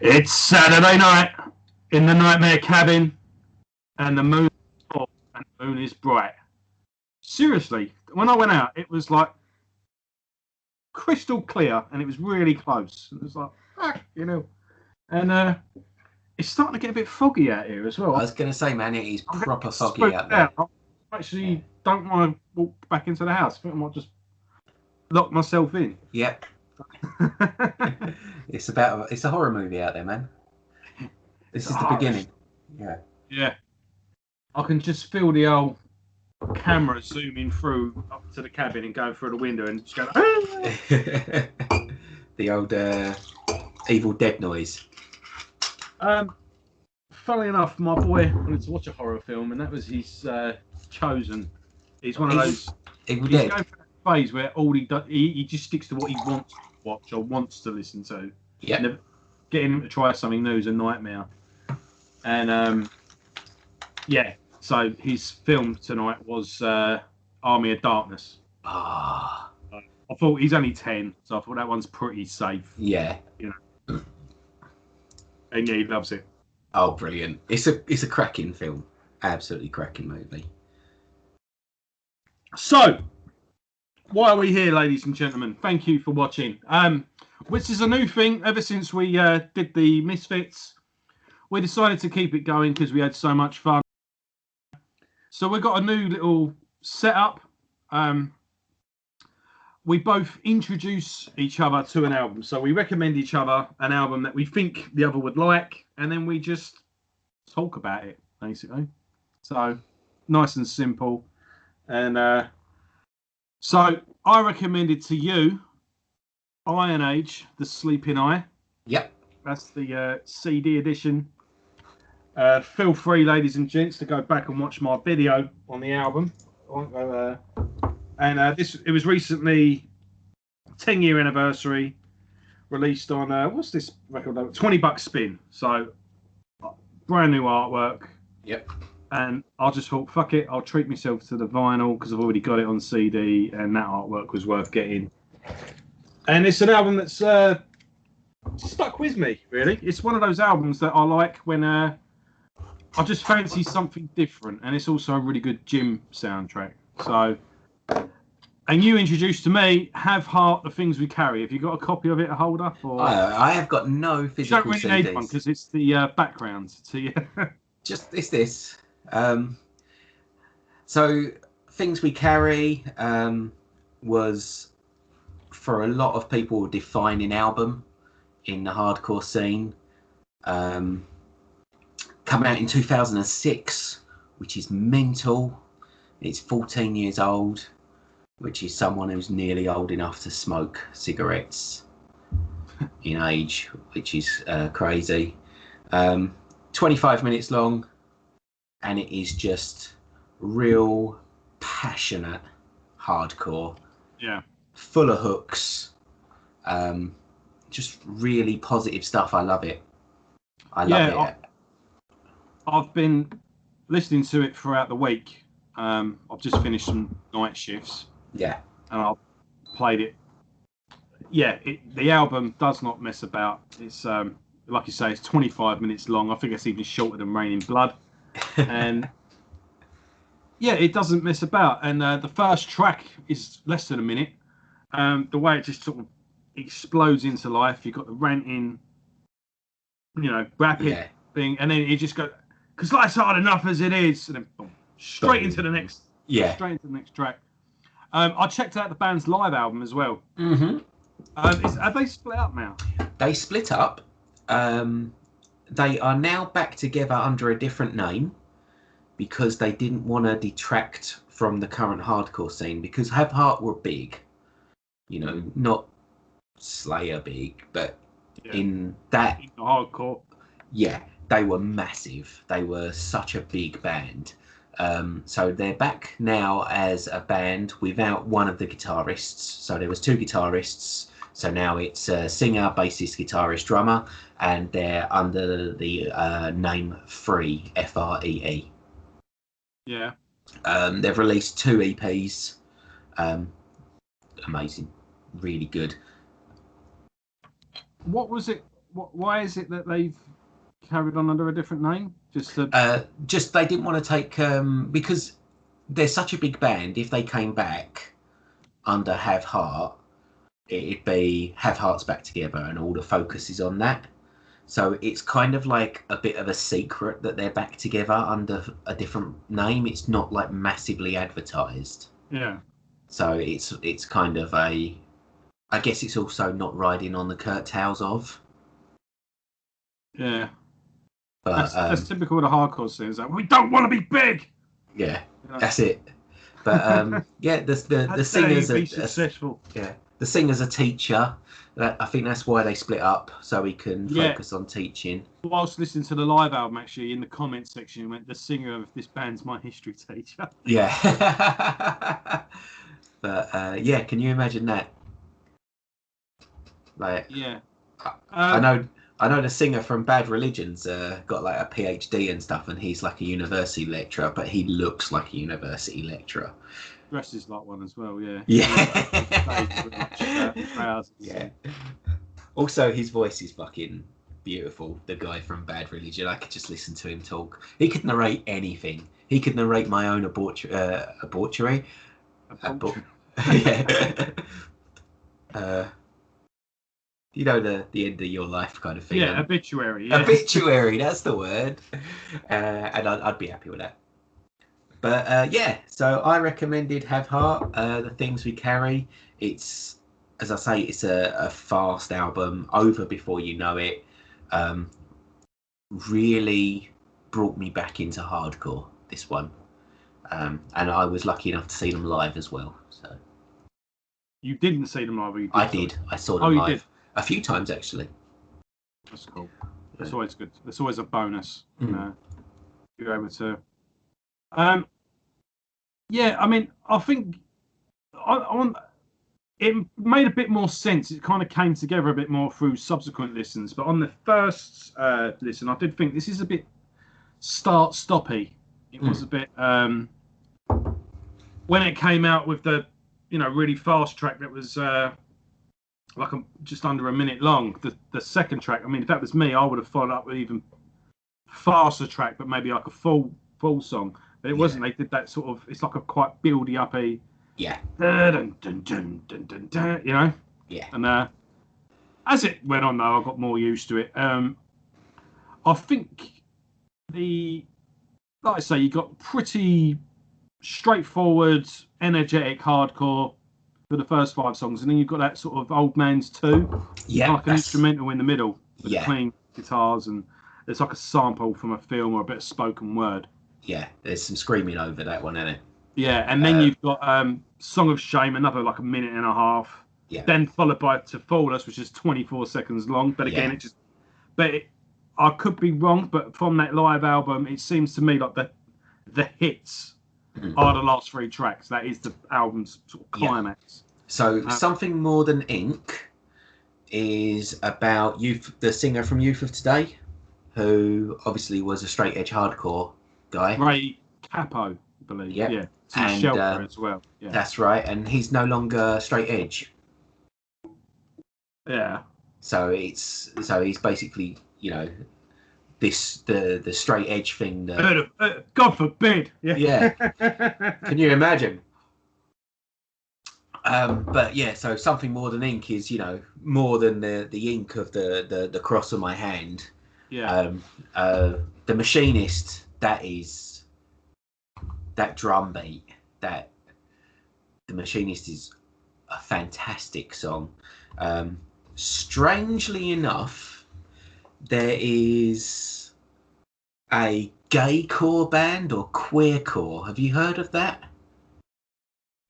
It's Saturday night in the nightmare cabin, and the moon is full and the moon is bright. Seriously, when I went out, it was like crystal clear, and it was really close. It was like, and it's starting to get a bit foggy out here as well. I was going to say, man, it is proper foggy out there. I actually don't want to walk back into the house. I think I might just lock myself in. Yep. It's a horror movie out there, man. This is the beginning. Yeah. I can just feel the old camera zooming through up to the cabin and going through the window and just going. The old Evil Dead noise. Funnily enough, my boy wanted to watch a horror film, and that was his chosen. He's one of those. Evil he's Dead. going through that phase where all he does, he just sticks to what he wants to watch or wants to listen to. Yeah. Getting him to try something new is a nightmare. And so his film tonight was Army of Darkness. Ah. I thought he's only 10, so I thought that one's pretty safe. Yeah. And yeah, he loves it. Oh, brilliant! It's a cracking film. Absolutely cracking movie. So, why are we here, ladies and gentlemen? Thank you for watching. Which is a new thing ever since we did the Misfits. We decided to keep it going because we had so much fun. So we got a new little setup. We both introduce each other to an album. So we recommend each other an album that we think the other would like, and then we just talk about it, basically. So nice and simple. And so I recommended to you Iron Age, The Sleeping Eye. Yep. That's the CD edition. Feel free, ladies and gents, to go back and watch my video on the album. It was recently 10-year anniversary, released on what's this record? $20 spin. So brand new artwork. Yep. And I just thought, fuck it, I'll treat myself to the vinyl because I've already got it on CD, and that artwork was worth getting. And it's an album that's stuck with me, really. It's one of those albums that I like when I just fancy something different, and it's also a really good gym soundtrack. So, and you introduced to me Haveheart, The Things We Carry. Have you got a copy of it to hold up? Or I have got no physical CDs. You don't really need one because it's the background. Just it's this. So, Things We Carry was, for a lot of people, a defining album in the hardcore scene. Coming out in 2006, which is mental. It's 14 years old, which is someone who's nearly old enough to smoke cigarettes in age, which is crazy. 25 minutes long, and it is just real passionate hardcore. Yeah. Full of hooks. Just really positive stuff. I love it. I love it. I've been listening to it throughout the week. I've just finished some night shifts. Yeah. And I've played it. Yeah, the album does not mess about. It's like you say, it's 25 minutes long. I think it's even shorter than Rain in Blood. And yeah, it doesn't mess about. And the first track is less than a minute. The way it just sort of explodes into life. You've got the ranting, rapid thing, and then it just goes, because life's hard enough as it is, and then boom, straight into the next. Yeah. Straight into the next track. I checked out the band's live album as well. Mm-hmm. Have they split up now? They split up. They are now back together under a different name because they didn't want to detract from the current hardcore scene, because Haveheart were big, not Slayer big, but in the hardcore. Yeah, they were massive. They were such a big band. So they're back now as a band without one of the guitarists. So there was two guitarists. So now it's singer, bassist, guitarist, drummer, and they're under the name Free, Free. Yeah. They've released 2 EPs. Amazing, really good. What was it why is it that they've carried on under a different name? Just they didn't want to take because they're such a big band. If they came back under Haveheart, it'd be Haveheart's back together, and all the focus is on that. So it's kind of like a bit of a secret that they're back together under a different name. It's not like massively advertised. Yeah. So it's kind of I guess it's also not riding on the coattails of. Yeah. But that's typical of the hardcore scene. Like, we don't want to be big. Yeah, that's it. But yeah, the singer's successful. Yeah, the singer's a teacher. I think that's why they split up, so he can focus on teaching. Whilst listening to the live album, actually, in the comments section, he went, "The singer of this band's my history teacher." Yeah. But yeah, can you imagine that? Like, yeah. I know the singer from Bad Religion's got like a PhD and stuff, and he's like a university lecturer, but he looks like a university lecturer. Dresses like one as well, yeah. Yeah. Yeah. Also, his voice is fucking beautiful. The guy from Bad Religion, I could just listen to him talk. He could narrate anything. He could narrate my own abortuary. Yeah. You know, the end of your life kind of thing. Yeah, obituary. Yeah. Obituary, that's the word. And I'd be happy with that. But yeah, so I recommended Haveheart, The Things We Carry. It's, as I say, it's a fast album, over before you know it. Really brought me back into hardcore, this one. And I was lucky enough to see them live as well. So you didn't see them live? Or you did, I did. I saw them live. Did? A few times, actually. That's cool. That's always good. That's always a bonus. You're able to. Yeah, I mean, I think it made a bit more sense. It kind of came together a bit more through subsequent listens. But on the first listen, I did think this is a bit start-stoppy. It was a bit when it came out with the really fast track that was like just under a minute long. The second track, I mean, if that was me, I would have followed up with even faster track, but maybe like a full song. But it wasn't. They did that sort of. It's like a quite buildy uppy. Yeah. Dun, dun, dun, dun, dun, dun, Yeah. And as it went on, though, I got more used to it. I think like I say, you got pretty straightforward, energetic hardcore for the first 5 songs, and then you've got that sort of old man's 2. Yeah. Like an instrumental in the middle with clean guitars, and there's like a sample from a film or a bit of spoken word. Yeah, there's some screaming over that one, isn't it? Yeah, and then you've got Song of Shame, another like a minute and a half. Yeah. Then followed by To Fool Us, which is 24 seconds long. But again, I could be wrong, but from that live album, it seems to me like the hits are the last 3 tracks. That is the album's sort of climax. Yeah. So Something More Than Ink is about the singer from Youth of Today, who obviously was a straight edge hardcore guy. Ray Capo, I believe. Yep. Yeah. And Shelter as well. Yeah. That's right, and he's no longer straight edge. Yeah. So he's basically, the straight edge thing. God forbid. Yeah. Yeah. Can you imagine? But yeah, so Something More Than Ink is, more than the ink of the cross on my hand. Yeah. The Machinist, that drum beat, The Machinist is a fantastic song. Strangely enough, there is a gay core band or queercore. Have you heard of that?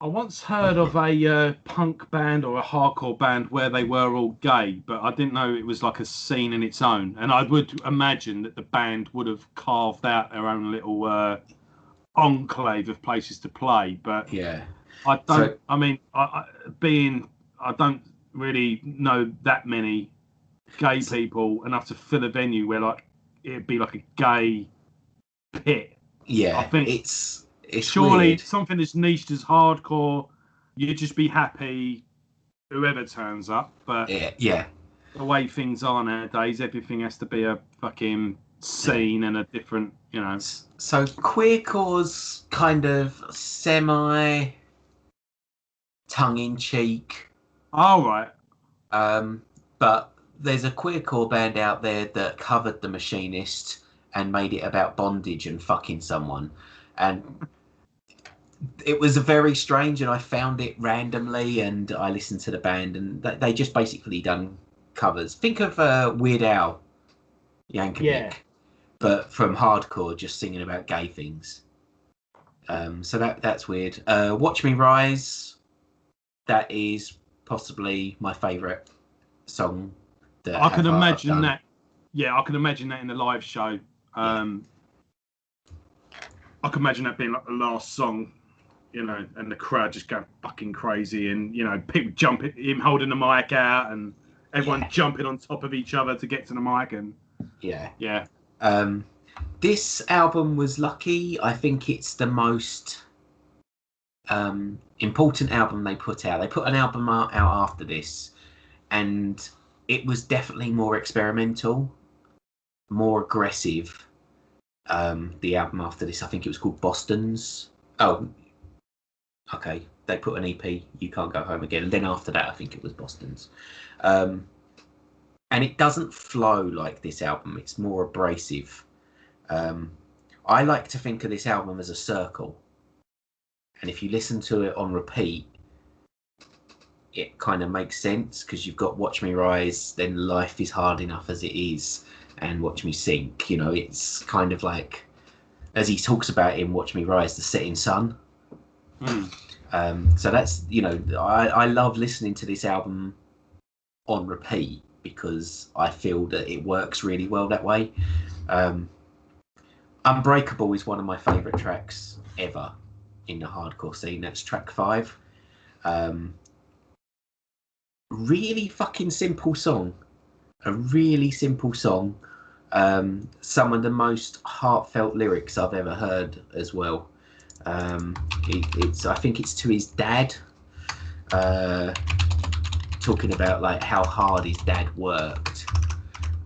I once heard of a punk band or a hardcore band where they were all gay, but I didn't know it was like a scene in its own. And I would imagine that the band would have carved out their own little enclave of places to play. But yeah, I don't. So, I mean, I don't really know that many gay people enough to fill a venue where like it'd be like a gay pit. Yeah, I think it's surely weird. Something as niche as hardcore, you'd just be happy whoever turns up. But yeah. the way things are nowadays, everything has to be a fucking scene and a different, you know. So queercore's kind of semi tongue-in-cheek. All right. But there's a queercore band out there that covered The Machinist and made it about bondage and fucking someone. And it was very strange, and I found it randomly, and I listened to the band, and they just basically done covers. Think of Weird Al Yankovic, but from hardcore, just singing about gay things. So that's weird. Watch Me Rise, that is possibly my favourite song. I can imagine that. Yeah, I can imagine that in the live show. I can imagine that being like the last song, you know, and the crowd just going fucking crazy, and you know, people jumping, him holding the mic out, and everyone jumping on top of each other to get to the mic, and yeah. This album was lucky. I think it's the most important album they put out. They put an album out after this, and it was definitely more experimental, more aggressive. The album after this, I think it was called Boston's. Oh, okay. They put an EP, You Can't Go Home Again, and then after that, I think it was Boston's. And it doesn't flow like this album. It's more abrasive. I like to think of this album as a circle, and if you listen to it on repeat, it kind of makes sense, because you've got Watch Me Rise, then Life Is Hard Enough As It Is, and Watch Me Sink. You know, it's kind of like, as he talks about in Watch Me Rise, the setting sun. So that's, you know, I love listening to this album on repeat because I feel that it works really well that way. Unbreakable is one of my favourite tracks ever in the hardcore scene. That's track 5. Really fucking simple song. A really simple song. Some of the most heartfelt lyrics I've ever heard as well. I think it's to his dad, talking about like how hard his dad worked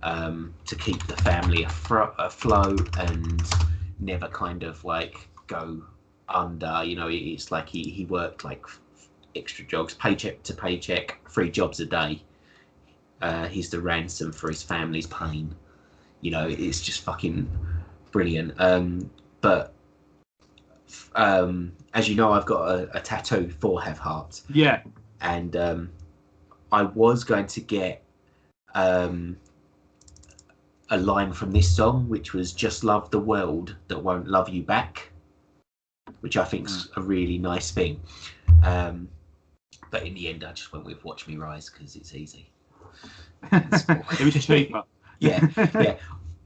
to keep the family afloat and never kind of like go under. You know, it's like he worked like extra jobs, paycheck to paycheck, 3 jobs a day. He's the ransom for his family's pain. You know, it's just fucking brilliant. But as you know, I've got a tattoo for Haveheart. Yeah. And I was going to get a line from this song, which was "Just love the world that won't love you back," which I think's a really nice thing. But in the end, I just went with "Watch Me Rise" because it's easy. It was cheaper. Yeah.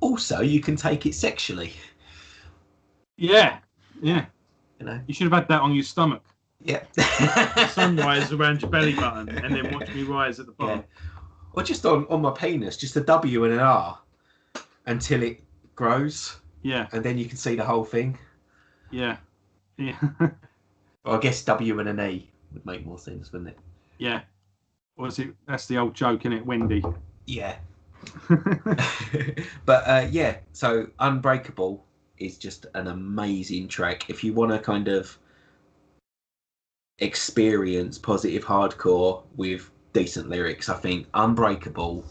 Also, you can take it sexually. Yeah. You know, you should have had that on your stomach. Yeah. Sunrise around your belly button, and then Watch Me Rise at the bottom. Yeah. Or just on my penis, just a W and an R until it grows. Yeah. And then you can see the whole thing. Yeah. Well, I guess W and an E would make more sense, wouldn't it? Yeah. Was it? That's the old joke, isn't it, Wendy? Yeah. But yeah, so Unbreakable is just an amazing track. If you want to kind of experience positive hardcore with decent lyrics, I think Unbreakable,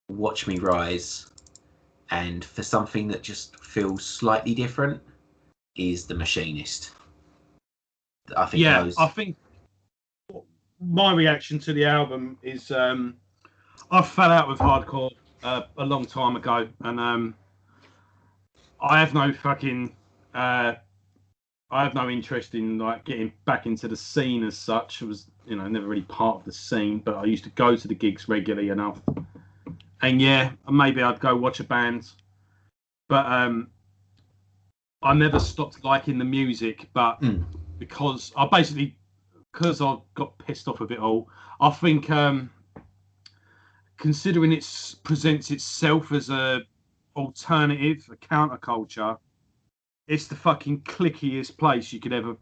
Watch Me Rise, and for something that just feels slightly different, is The Machinist. I think I think my reaction to the album is I fell out with hardcore a long time ago, and I have no fucking I have no interest in like getting back into the scene as such. I was, never really part of the scene, but I used to go to the gigs regularly enough. And yeah, maybe I'd go watch a band, but I never stopped liking the music. But because I got pissed off of it all, I think considering it presents itself as a alternative, a counterculture, it's the fucking clickiest place you could ever.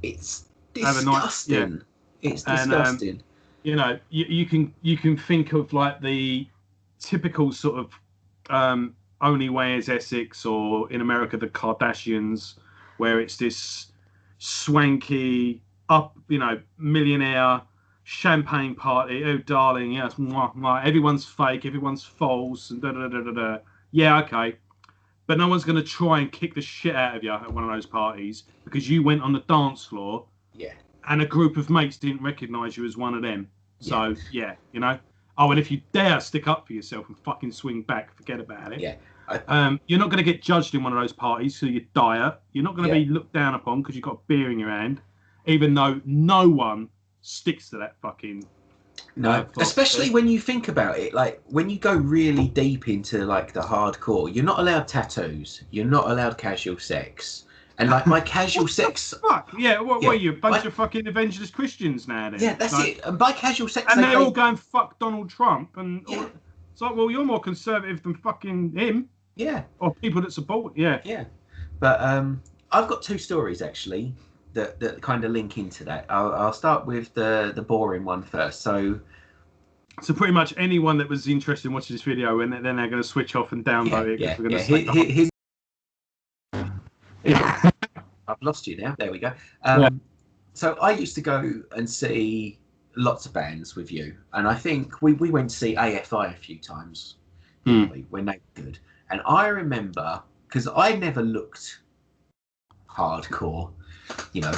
It's disgusting. It's disgusting. you know, you can think of like the typical sort of Only Way is Essex, or in America the Kardashians, where it's this swanky up, you know, millionaire champagne party. Oh, darling, yes, mwah, mwah. Everyone's fake, everyone's false, and da da da da da. Yeah, okay. But no one's going to try and kick the shit out of you at one of those parties because you went on the dance floor Yeah. and a group of mates didn't recognise you as one of them. So, yeah, you know. Oh, and if you dare stick up for yourself and fucking swing back, forget about it. Yeah. You're not going to get judged in one of those parties so your diet. You're not going to be looked down upon because you've got beer in your hand, even though no one sticks to that fucking... No, especially when you think about it, like when you go really deep into like the hardcore, you're not allowed tattoos, you're not allowed casual sex, and like by casual sex, fuck yeah, what are you, a bunch of fucking evangelist Christians now? Then? Yeah, that's like, it. And by casual sex, and they're all going fuck Donald Trump, and it's like, well, you're more conservative than fucking him, or people that support, yeah. But I've got two stories actually that kind of link into that. I'll start with the boring one first. So pretty much anyone that was interested in watching this video, and then they're going to switch off and download it. We're going to I've lost you now. There we go. So I used to go and see lots of bands with you, and I think we went to see AFI a few times when they were good. And I remember, because I never looked hardcore, you know,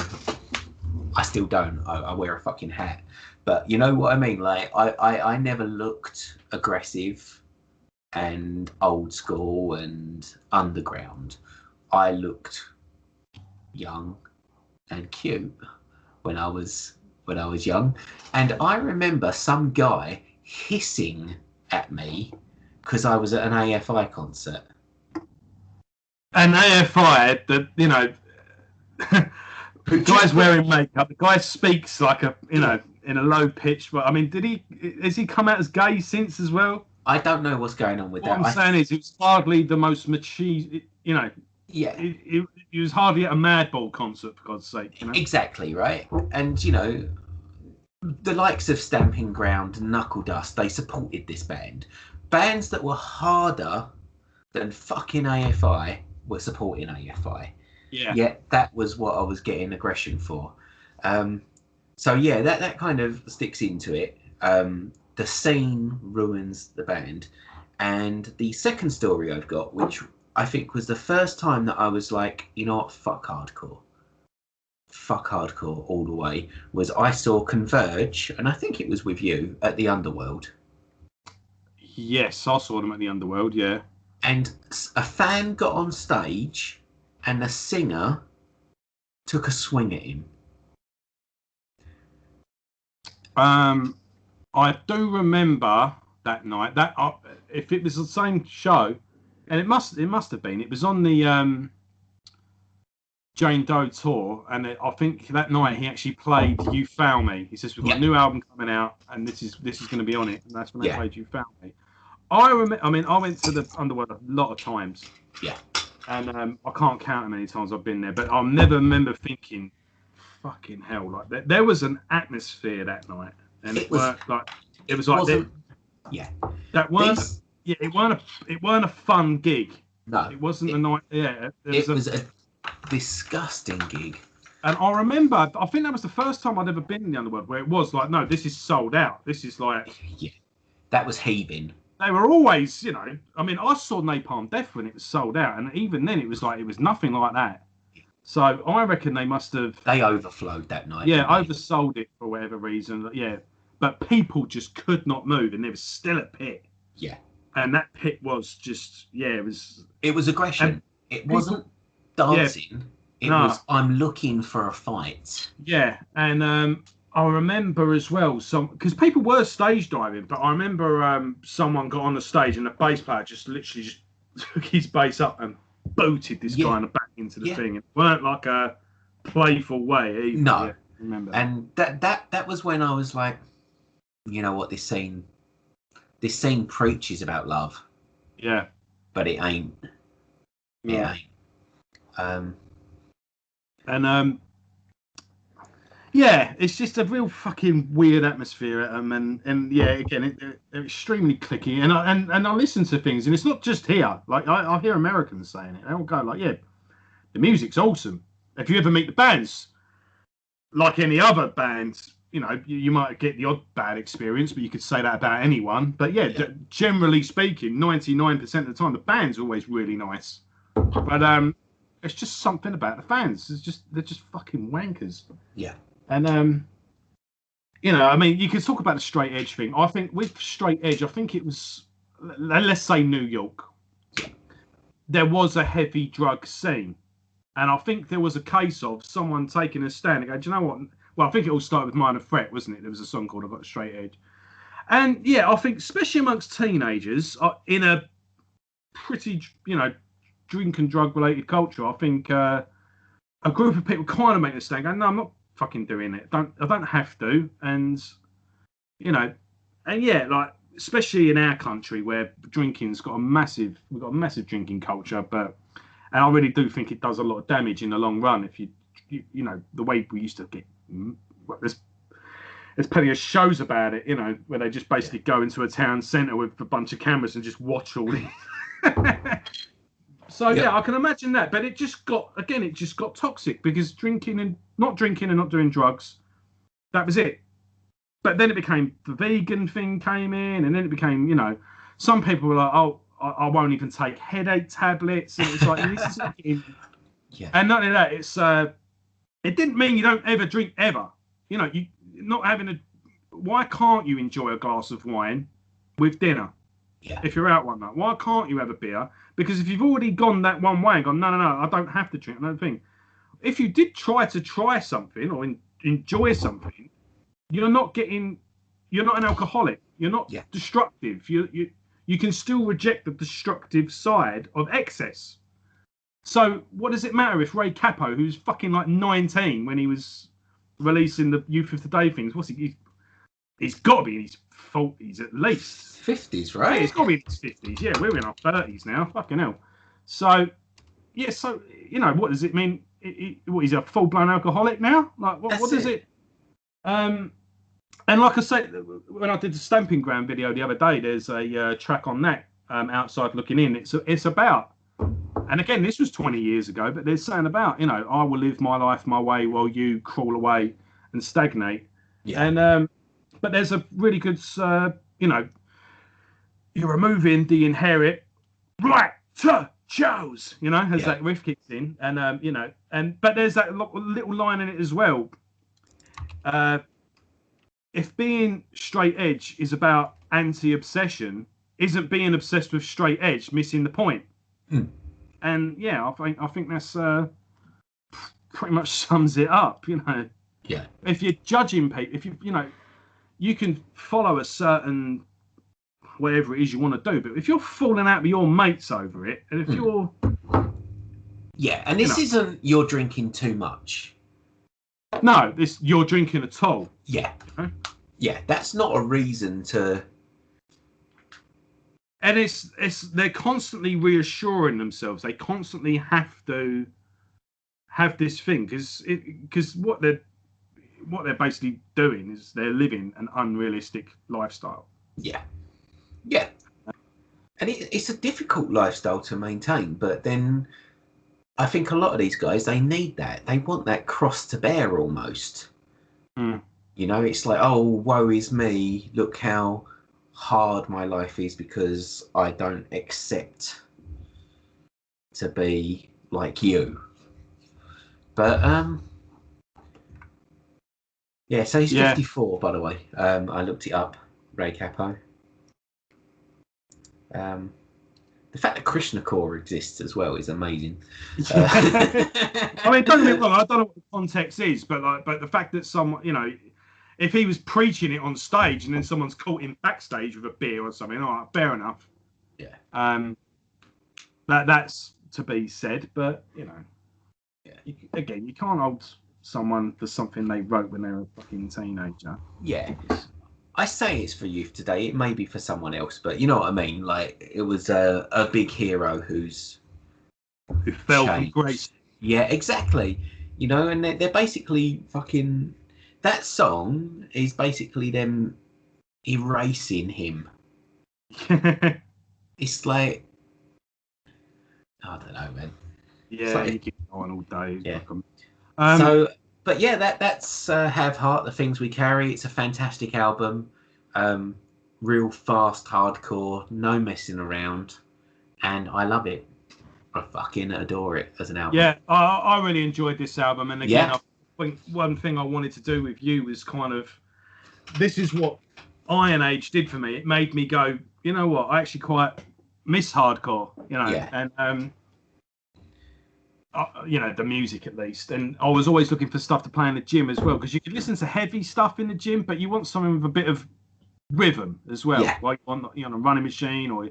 I still don't. I wear a fucking hat. But you know what I mean? Like, I never looked aggressive and old school and underground. I looked young and cute when I was young. And I remember some guy hissing at me because I was at an AFI concert. An AFI, you know... The guy's wearing makeup. The guy speaks like a, you know, in a low pitch. But I mean, has he come out as gay since as well? I don't know what's going on with that. What I'm saying is, it was hardly the most machismo. You know, it was hardly at a Madball concert, for God's sake. You know? Exactly right. And you know, the likes of Stamping Ground, Knuckle Dust, they supported this band. Bands that were harder than fucking AFI were supporting AFI. Yeah. Yet that was what I was getting aggression for. So yeah, that kind of sticks into it. The scene ruins the band. And the second story I've got, which I think was the first time that I was like, you know what, fuck hardcore all the way, was I saw Converge, and I think it was with you, at the Underworld. Yes, I saw them at the Underworld, yeah. And a fan got on stage and the singer took a swing at him. I do remember that night. That if it was the same show, and it must have been. It was on the Jane Doe tour, and I think that night he actually played "You Found Me." He says we've got a new album coming out, and this is going to be on it, and that's when they played "You Found Me." I remember. I mean, I went to the Underworld a lot of times. Yeah. And I can't count how many times I've been there, but I never remember thinking, "Fucking hell!" Like there was an atmosphere that night, and it weren't like it was like that. Yeah, that weren't. Yeah, it weren't a fun gig. No, it wasn't a night. Yeah, it was a disgusting gig. And I remember, I think that was the first time I'd ever been in the Underworld where it was like, no, this is sold out. This is like, that was heaving. They were always, you know, I mean, I saw Napalm Death when it was sold out, and even then it was like, it was nothing like that. So I reckon they must have... They overflowed that night. Yeah, oversold it for whatever reason. Yeah, but people just could not move, and there was still a pit. Yeah. And that pit was just, it was... It was aggression. It wasn't dancing. It was, I'm looking for a fight. Yeah, and... I remember as well, because people were stage diving, but I remember someone got on the stage and the bass player just literally just took his bass up and booted this guy in the back into the thing. It weren't like a playful way either. No, yeah, remember. And that was when I was like, you know what, this scene preaches about love. Yeah, but it ain't. It ain't. Yeah, it's just a real fucking weird atmosphere at them, and yeah, again, they're extremely clicky, and I listen to things, and it's not just here. Like I hear Americans saying it. They all go like, "Yeah, the music's awesome." If you ever meet the bands, like any other band, you might get the odd bad experience, but you could say that about anyone. But yeah, generally speaking, 99% of the time, the band's always really nice. But it's just something about the fans. They're just fucking wankers. Yeah. And I mean, you could talk about the straight edge thing. I think with straight edge, I think it was, let's say New York. There was a heavy drug scene. And I think there was a case of someone taking a stand and go, do you know what? Well, I think it all started with Minor Threat, wasn't it? There was a song called "I Got a Straight Edge." And yeah, I think especially amongst teenagers in a pretty, drink and drug related culture, I think a group of people kind of make a stand going, no, I'm not fucking doing it. I don't have to. And, and yeah, like, especially in our country where we've got a massive drinking culture, and I really do think it does a lot of damage in the long run. If you the way we used to get, there's plenty of shows about it, where they just basically go into a town centre with a bunch of cameras and just watch all the. So yeah, I can imagine that, but it just got toxic because not drinking and not doing drugs, that was it. But then it became the vegan thing came in, and then it became, some people were like, oh, I won't even take headache tablets, and it's like this is and not only that, it's it didn't mean you don't ever drink ever. You not having a. Why can't you enjoy a glass of wine with dinner? Yeah. If you're out one night, why can't you have a beer? Because if you've already gone that one way and gone, no, I don't have to drink another thing. If you did try something or enjoy something, you're not an alcoholic. You're not destructive. You can still reject the destructive side of excess. So what does it matter if Ray Capo, who's fucking like 19 when he was releasing the Youth of Today things, he's got to be in his 40s at least. 50s, right? Yeah, he's got to be in his 50s. Yeah, we're in our 30s now. Fucking hell. So, yeah, what does it mean? What, he's a full-blown alcoholic now? Like, what does it? And like I say, when I did the Stamping Ground video the other day, there's a track on that, Outside Looking In. It's about, and again, this was 20 years ago, but they're saying about, I will live my life my way while you crawl away and stagnate. Yeah. And but there's a really good, you're removing the inherent right to chose, as that riff kicks in, and but there's that little line in it as well. If being straight edge is about anti-obsession, isn't being obsessed with straight edge missing the point? And yeah, I think that's pretty much sums it up. Yeah. If you're judging people, if you can follow a certain whatever it is you want to do, but if you're falling out with your mates over it, and if you're and this isn't you're drinking too much. No, you're drinking at all. Yeah. Yeah, that's not a reason to. And they're constantly reassuring themselves. They constantly have to have this thing because what they're basically doing is they're living an unrealistic lifestyle. Yeah. Yeah. And it's a difficult lifestyle to maintain, but then I think a lot of these guys, they need that. They want that cross to bear almost. It's like, oh, woe is me. Look how hard my life is because I don't accept to be like you. But, so he's 54, by the way. I looked it up, Ray Capo. The fact that Krishna Core exists as well is amazing. I mean, don't get me wrong. I don't know what the context is, but the fact that someone, if he was preaching it on stage and then someone's caught him backstage with a beer or something, all right, fair enough. Yeah. That's to be said, but you can't hold someone for something they wrote when they were a fucking teenager. Yeah. I say it's for Youth Today. It may be for someone else, but you know what I mean. Like it was a big hero who fell from grace. Yeah, exactly. And they're basically fucking that song is basically them erasing him. It's like, I don't know, man. Yeah, like, you keep going all day. Yeah. But yeah, that's Haveheart, The Things We Carry. It's a fantastic album. Real fast hardcore, no messing around, and I love it. I fucking adore it as an album. Yeah, I really enjoyed this album, and again, Yeah. I think one thing I wanted to do with you was kind of, this is what Iron Age did for me. It made me go, you know what, I actually quite miss hardcore, and the music at least. And I was always looking for stuff to play in the gym as well, because you could listen to heavy stuff in the gym, but you want something with a bit of rhythm as well, like on a running machine, or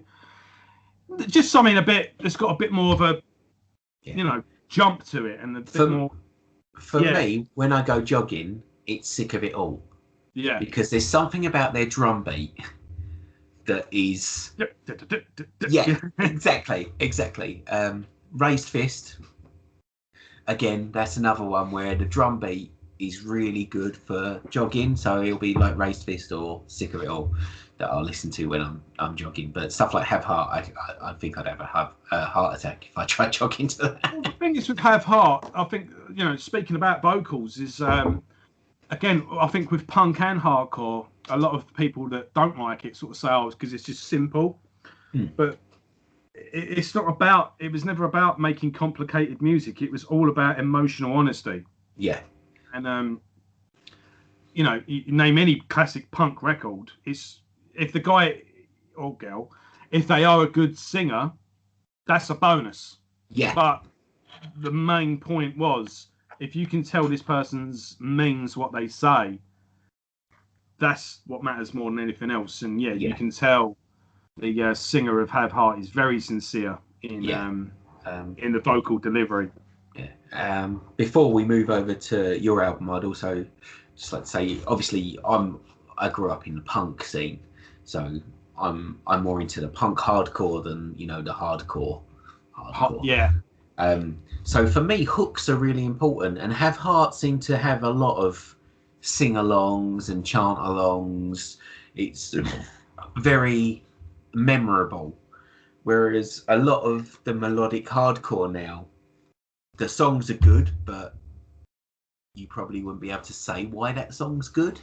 just something that's got a bit more of a jump to it, and a bit more. For me, when I go jogging, it's Sick of It All. Yeah, because there's something about their drum beat that is exactly. Raised Fist, again, that's another one where the drum beat is really good for jogging, so it'll be like Raised Fist or Sick of It All that I'll listen to when I'm jogging. But stuff like Haveheart, I think I'd have a heart attack if I tried jogging to that. Well, the thing is with Haveheart, I think, speaking about vocals, is again, I think with punk and hardcore, a lot of people that don't like it sort of say, oh, because it's just simple. But it's not about, it was never about making complicated music. It was all about emotional honesty. Yeah. And, you name any classic punk record, it's, if the guy or girl, if they are a good singer, that's a bonus. Yeah. But the main point was, if you can tell this person's means what they say, that's what matters more than anything else. And you can tell the singer of Haveheart is very sincere in the vocal delivery. Yeah. Before we move over to your album, I'd also just like to say, obviously, I grew up in the punk scene, so I'm more into the punk hardcore than the hardcore. Yeah. So for me, hooks are really important, and Haveheart seem to have a lot of sing-alongs and chant-alongs. It's very memorable, whereas a lot of the melodic hardcore now, the songs are good, but you probably wouldn't be able to say why that song's good.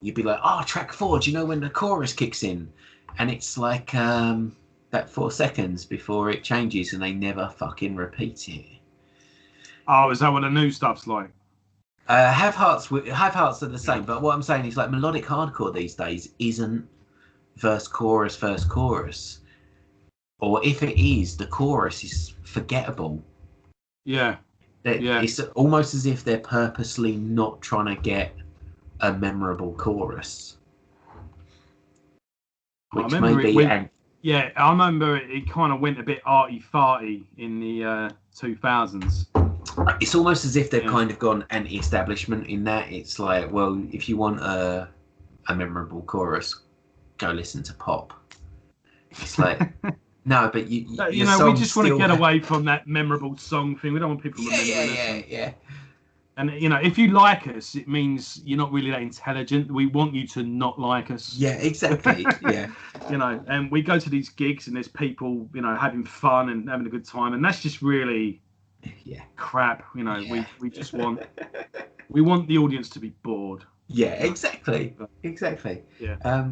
You'd be like, track 4, do you know when the chorus kicks in? And it's like that 4 seconds before it changes, and they never fucking repeat it. Oh, is that what the new stuff's like? Havehearts are the same, but what I'm saying is, like, melodic hardcore these days isn't verse chorus, or if it is, the chorus is forgettable. Yeah. It's almost as if they're purposely not trying to get a memorable chorus. Which I remember it kind of went a bit arty-farty in the 2000s. It's almost as if they've kind of gone anti-establishment in that. It's like, well, if you want a memorable chorus, go listen to pop. It's like, no, but we just want to get away from that memorable song thing. We don't want people remembering Yeah. And if you like us, it means you're not really that intelligent. We want you to not like us. Yeah, exactly. Yeah. And we go to these gigs and there's people, having fun and having a good time, and that's just really crap. We just want the audience to be bored. Yeah, exactly. Yeah.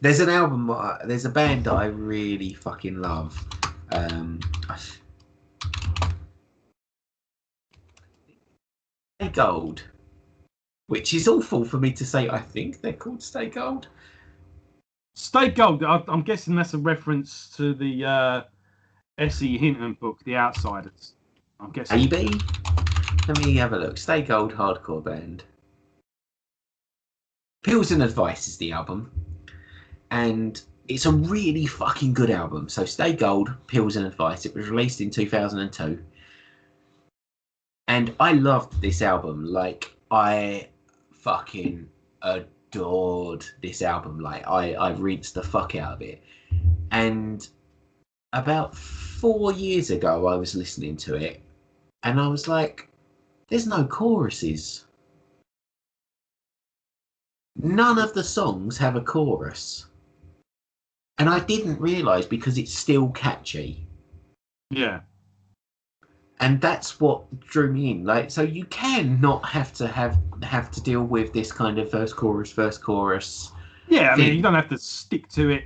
There's a band that I really fucking love. Stay Gold, which is awful for me to say. I think they're called Stay Gold. Stay Gold. I'm guessing that's a reference to the S.E. Hinton book, The Outsiders. I'm guessing. Maybe. Let me have a look. Stay Gold hardcore band. Pills and Advice is the album, and it's a really fucking good album. So Stay Gold, Pills and Advice. It was released in 2002. And I loved this album. Like, I fucking adored this album. Like, I rinsed the fuck out of it. And about 4 years ago, I was listening to it, and I was like, There's no choruses. None of the songs have a chorus. And I didn't realise because it's still catchy. Yeah. And that's what drew me in. Like, so you can not have to deal with this kind of verse chorus. Yeah, I thing. mean, you don't have to stick to it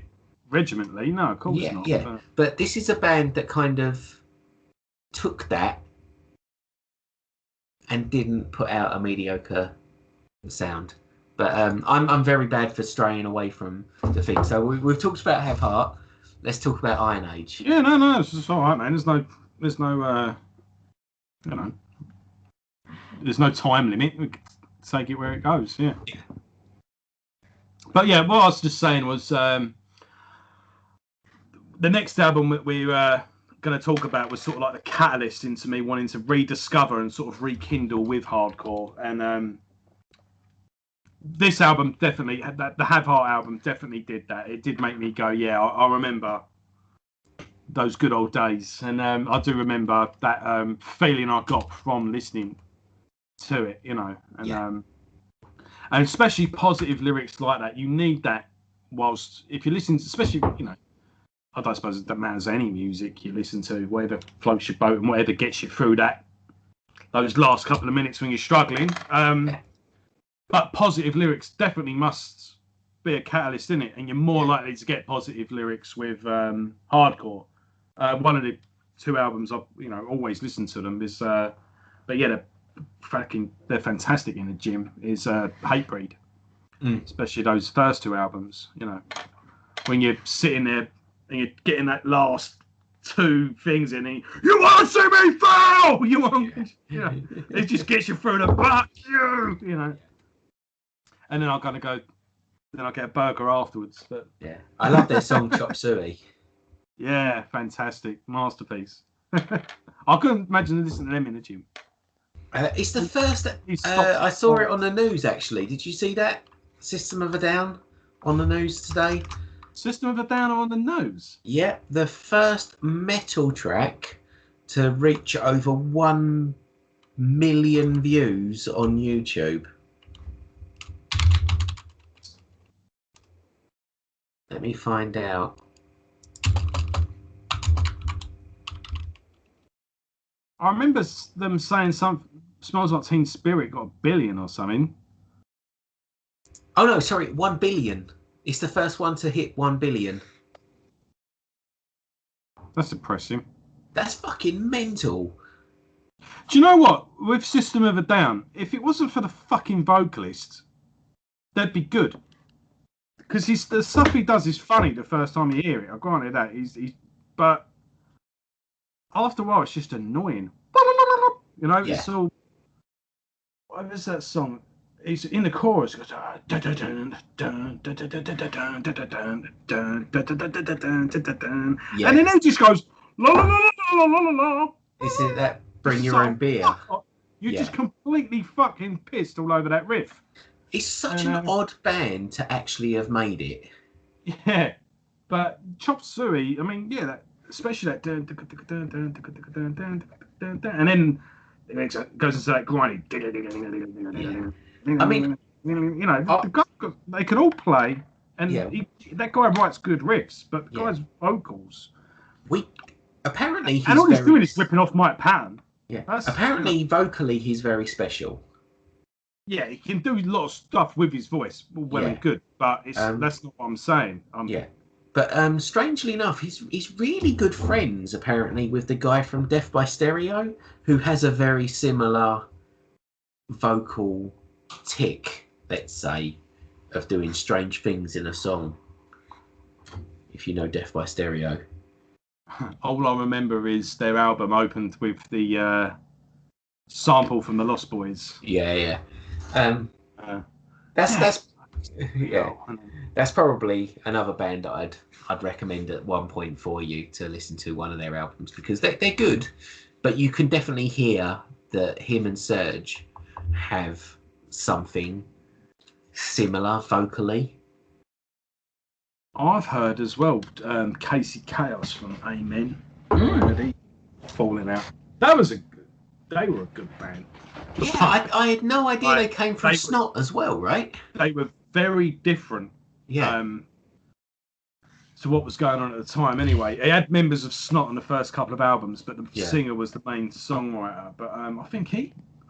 regimentally. No, of course not. Yeah. But this is a band that kind of took that and didn't put out a mediocre sound. But I'm very bad for straying away from the thing. So we've talked about Haveheart. Let's talk about Iron Age. Yeah, no, it's just all right, man. There's no, you know, there's no time limit. We can take it where it goes. Yeah. But yeah, what I was just saying was the next album that we were going to talk about was sort of like the catalyst into me wanting to rediscover and sort of rekindle with hardcore. And this album definitely, the Haveheart album definitely did that. It did make me go, yeah, I remember those good old days. And I do remember that feeling I got from listening to it, you know. And and especially positive lyrics like that. You need that whilst, if you listen, especially, you know, I don't suppose it doesn't matter any music you listen to, whatever floats your boat and whatever gets you through those last couple of minutes when you're struggling. But positive lyrics definitely must be a catalyst in it, and you're more likely to get positive lyrics with hardcore. One of the two albums I've always listened to them is, but yeah, they're fantastic in the gym. Is Hatebreed, especially those first two albums. You know, when you're sitting there and you're getting that last two things in, and you want to see me fail. You want, it just gets you through the fuck you know. And then I'm gonna go. Then I get a burger afterwards. But yeah, I love their song Chop Suey. Yeah, fantastic masterpiece. I couldn't imagine listening to them in the gym. It's the first. I saw it on the news actually. Did you see that? System of a Down on the news today. System of a Down on the news. Yeah, the first metal track to reach over 1 million views on YouTube. Let me find out. I remember them saying Smells Like Teen Spirit got 1 billion or something. Oh no, sorry, 1 billion. It's the first one to hit 1 billion. That's depressing. That's fucking mental. Do you know what? With System of a Down, if it wasn't for the fucking vocalist, they'd be good. Because the stuff he does is funny the first time you hear it. I granted that. But after a while, it's just annoying. You know, it's all. What is that song? He's in the chorus. Goes, and then he just goes la la la la la la la. Is it that Bring Your Own Beer? You're just completely fucking pissed all over that riff. It's such an odd band to actually have made it. Yeah, but Chop Suey, I mean, yeah, especially that, and then it goes into that grinding. I mean, you know, the guy, they can all play, and that guy writes good riffs, but the guy's vocals. Apparently he's and all he's doing is ripping off Mike Patton. Yeah, apparently vocally he's very special. Yeah, he can do a lot of stuff with his voice, well and good, but that's not what I'm saying. But strangely enough, he's really good friends apparently with the guy from Death by Stereo, who has a very similar vocal tick, let's say, of doing strange things in a song. If you know Death by Stereo. All I remember is their album opened with the sample from the Lost Boys. That's probably another band that I'd recommend at one point for you to listen to one of their albums, because they're good, but you can definitely hear that him and Serge have something similar vocally. I've heard as well Casey Chaos from Amen. Falling Out. They were a good band. Yeah, I had no idea they Like, came from Snot as well, right? They were very different. Yeah. To what was going on at the time. Anyway, he had members of Snot on the first couple of albums, but the singer was the main songwriter. But I think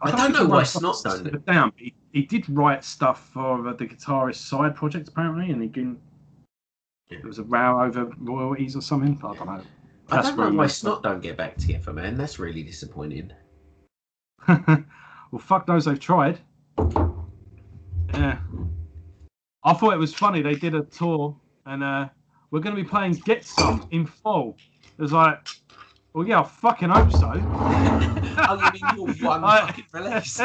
I don't know why Snot don't it down. He did write stuff for the guitarist side project apparently, and there was a row over royalties or something. I don't know. I don't know why Snot don't get back together, man. That's really disappointing. Well, fuck those, they've tried. Yeah. I thought it was funny. They did a tour, and we're going to be playing Get Some in fall. It was like, well, yeah, I fucking hope so. Oh, you mean your one fucking release?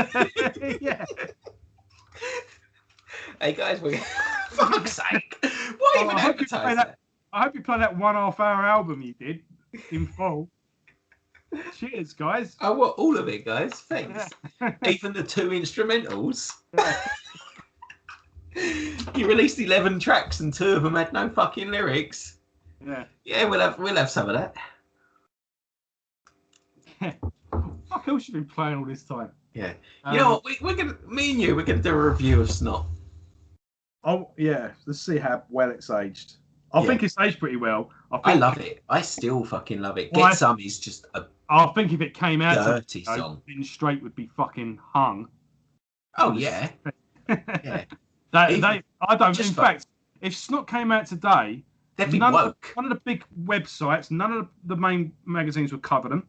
Yeah. Hey, guys, fuck's sake. Why even advertise that? I hope you play that 1.5 hour album you did in fall. Cheers, guys. Oh, what? All of it, guys? Thanks. Yeah. Even the 2 instrumentals? Yeah. You released 11 tracks and 2 of them had no fucking lyrics. Yeah. Yeah, we'll have some of that. Yeah. Fuck else you been playing all this time? Yeah. You know what? We're gonna do a review of Snot. Oh yeah. Let's see how well it's aged. I think it's aged pretty well. I love it. I still fucking love it. Get Some is just a I think if it came out dirty song, then Straight would be fucking hung. Oh yeah. Yeah. I don't. In fact, if Snot came out today, none of the big websites, none of the main magazines would cover them.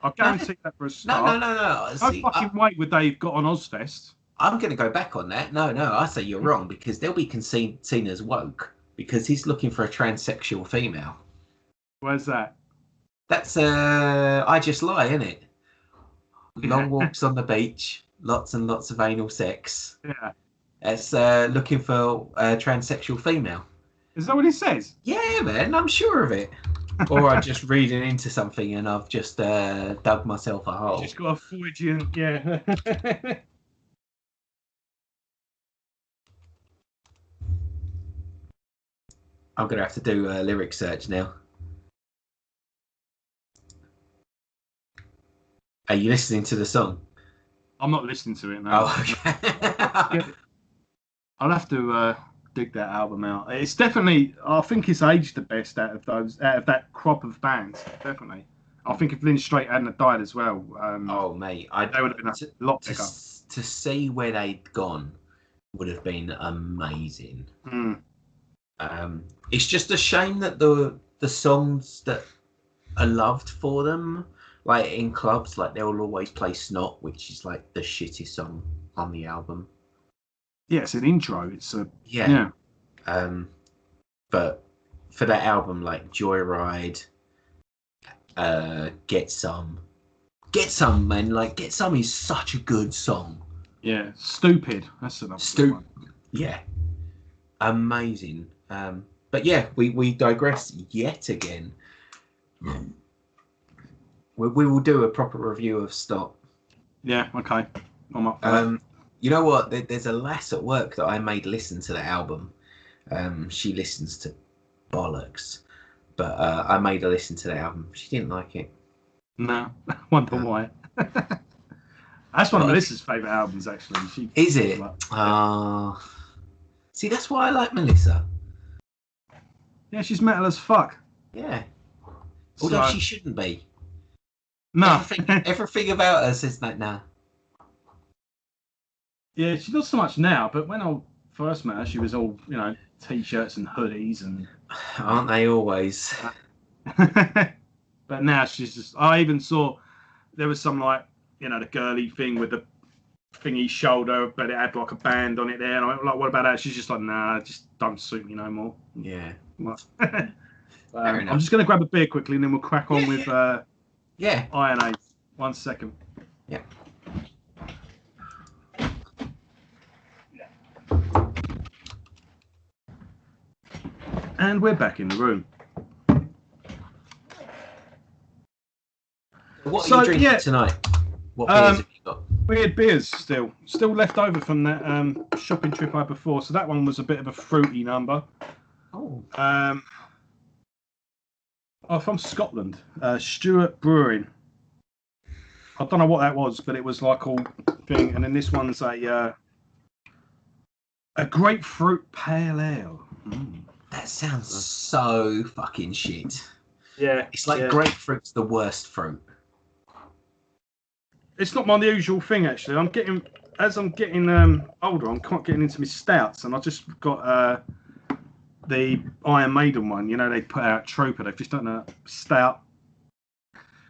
I guarantee that for a start. No. No fucking way would they have got on Ozfest. I'm going to go back on that. No, I say you're wrong because they'll be seen as woke because he's looking for a transsexual female. Where's that? That's I Just Lie, isn't it? Long walks on the beach, lots and lots of anal sex. Yeah. It's looking for a transsexual female. Is that what it says? Yeah, man, I'm sure of it. Or I'm just reading into something and I've just dug myself a hole. Just got a Freudian, yeah. I'm going to have to do a lyric search now. Are you listening to the song? I'm not listening to it now. Oh, okay. I'll have to dig that album out. It's definitely, I think it's aged the best out of that crop of bands. Definitely. I think if Lynn Straight hadn't died as well. Oh mate, they would have been a lot bigger. To see where they'd gone would have been amazing. It's just a shame that the songs that are loved for them, like in clubs, like they'll always play Snot, which is like the shittest song on the album. Yeah, it's an intro. It's a but for that album, like Joyride, Get Some, man, like Get Some is such a good song. Yeah, Stupid. That's another one. Yeah, amazing. But yeah, we digress yet again. We will do a proper review of Snot. Yeah, okay. I'm up for that. You know what? There's a lass at work that I made listen to the album. She listens to bollocks, but I made her listen to the album. She didn't like it. No, wonder why. That's one of Melissa's favourite albums, actually. Is it? See, that's why I like Melissa. Yeah, she's metal as fuck. Yeah. Although she shouldn't be. No. Everything about her says like, nah. Yeah, she does so much now, but when I first met her, she was all, t-shirts and hoodies and... Aren't they always? But now she's just... I even saw there was some, the girly thing with the thingy shoulder, but it had, a band on it there. And I went, what about that? She's just like, nah, it just don't suit me no more. Yeah. I'm just going to grab a beer quickly and then we'll crack on with Iron Age. 1 second. Yeah. And we're back in the room. What are you drinking tonight? What beers have you got? We had beers still left over from that shopping trip I had before. So that one was a bit of a fruity number. Oh. From Scotland, Stuart Brewing. I don't know what that was, but it was like all thing. And then this one's a grapefruit pale ale. That sounds so fucking shit. Yeah, it's like grapefruit's the worst fruit. It's not my usual thing actually. As I'm getting older, I'm quite getting into my stouts, and I just got the Iron Maiden one. You know, they put out Trooper. They've just done a stout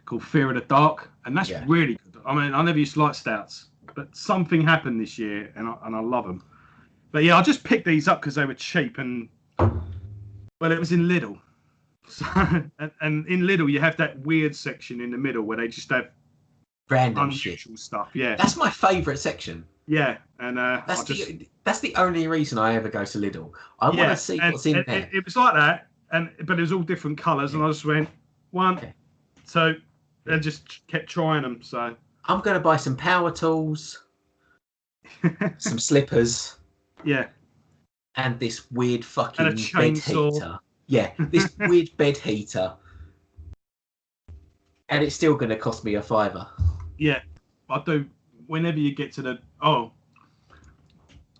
called Fear of the Dark, and that's really good. I mean, I never used to like stouts, but something happened this year, and I love them. But yeah, I just picked these up because they were cheap, and well, it was in Lidl. So, and in Lidl, you have that weird section in the middle where they just have random unusual stuff. Yeah, that's my favourite section. Yeah, and that's the only reason I ever go to Lidl. I want to see what's in there. It was like that, but it was all different colours, and I just went 1, 2, and just kept trying them. So I'm going to buy some power tools, some slippers, and this weird fucking bed heater. Yeah, this weird bed heater, and it's still going to cost me $5. Yeah, I do. Whenever you get to